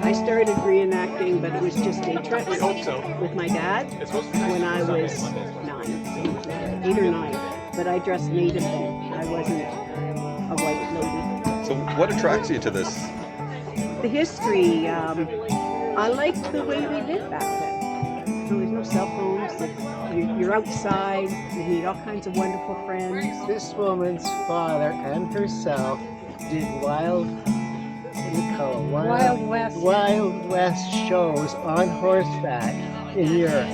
I started reenacting, but it was just interest with my dad when I was 8 or 9. But I dressed natively. I wasn't a white lady. So what attracts you to this? The history, I liked the way we did back then. There was no cell phones. You're outside, you meet all kinds of wonderful friends. This woman's father and herself did Wild West shows on horseback in Europe.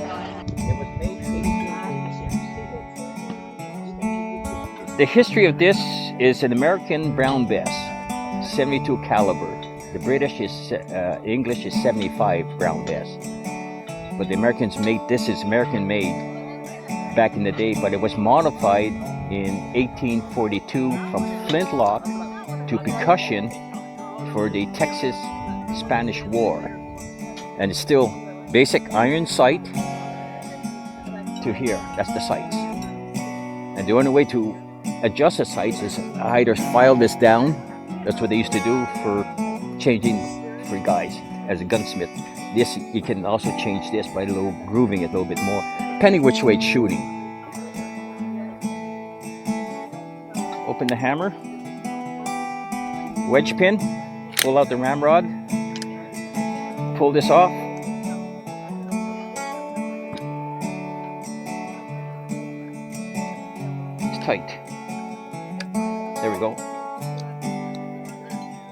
The history of this is an American brown bess, 72 caliber. The English is 75 brown bess. But the Americans made, this is American made back in the day, but it was modified in 1842 from flintlock to percussion for the Texas Spanish War. And it's still basic iron sight to here, that's the sights. And the only way to adjust the sights is either file this down, that's what they used to do for changing for guys as a gunsmith. This, you can also change this by grooving it a little bit more, depending which way it's shooting. Open the hammer, wedge pin, pull out the ramrod, pull this off. It's tight. There we go.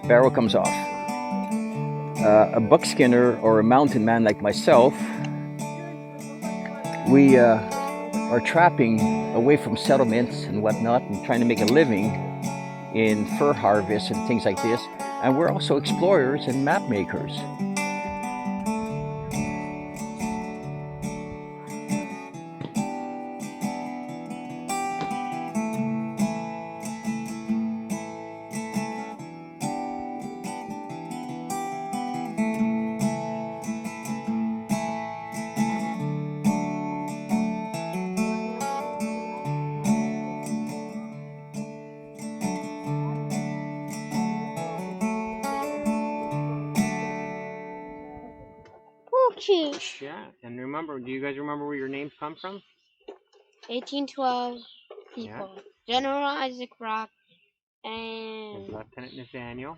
Barrel comes off. A buckskinner or a mountain man like myself, we are trapping away from settlements and whatnot and trying to make a living in fur harvest and things like this. And we're also explorers and map makers. Yeah, and remember, do you guys remember where your names come from? 1812 people. Yeah. General Isaac Rock and Lieutenant Nathaniel.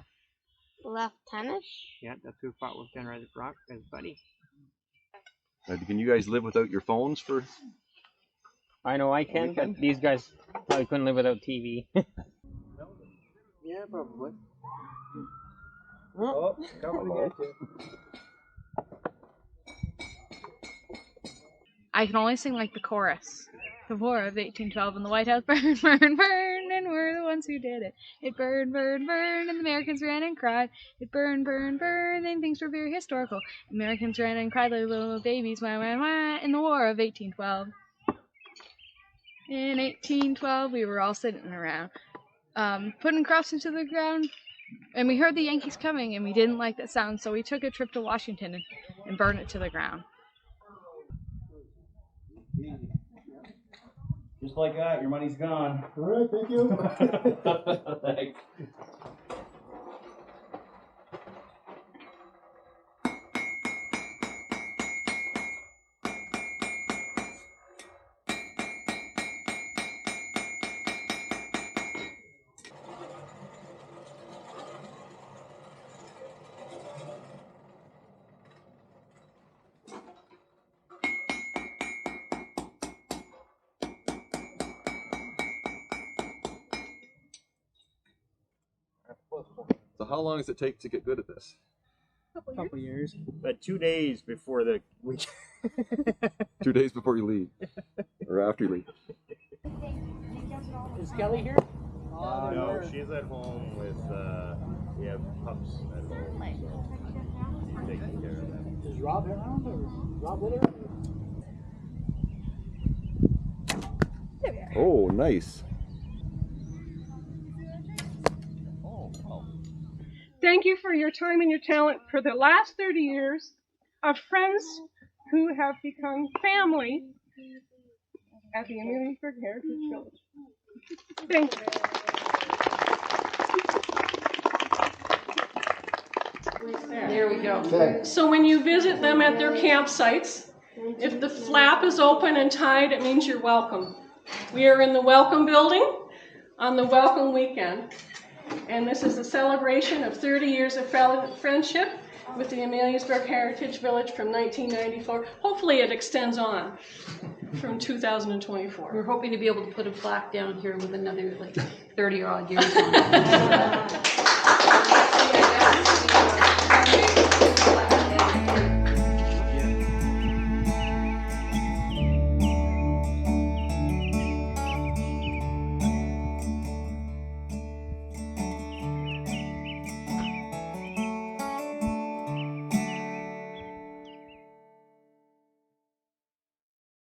Lieutenant? Yeah, that's who fought with General Isaac Rock, his buddy. Can you guys live without your phones for? I know I can, but these guys probably couldn't live without TV. Yeah, probably. Oh, coming to get you. I can only sing like the chorus. The War of 1812 and the White House burned, burned, burned, and we're the ones who did it. It burned, burned, burned, and the Americans ran and cried. It burned, burned, burned, and things were very historical. Americans ran and cried like little babies, wah, wah, wah, in the War of 1812. In 1812, we were all sitting around, putting crops into the ground, and we heard the Yankees coming, and we didn't like that sound, so we took a trip to Washington and burned it to the ground. Just like that, your money's gone. All right, thank you. Thanks. So how long does it take to get good at this? Couple years. But 2 days before the week. 2 days before you leave, or after you leave. Is Kelly here? No, she's at home with, we have pups at home, so she's taking care of them. Is Rob around, or is Rob with her? Oh, nice. Thank you for your time and your talent for the last 30 years of friends who have become family at the Ameliasburgh Heritage Village. Thank you. There we go. Okay. So when you visit them at their campsites, if the flap is open and tied, it means you're welcome. We are in the Welcome Building on the Welcome Weekend, and this is a celebration of 30 years of friendship with the Ameliasburgh Heritage Village from 1994. Hopefully it extends on from 2024. We're hoping to be able to put a plaque down here with another like 30 odd years on it.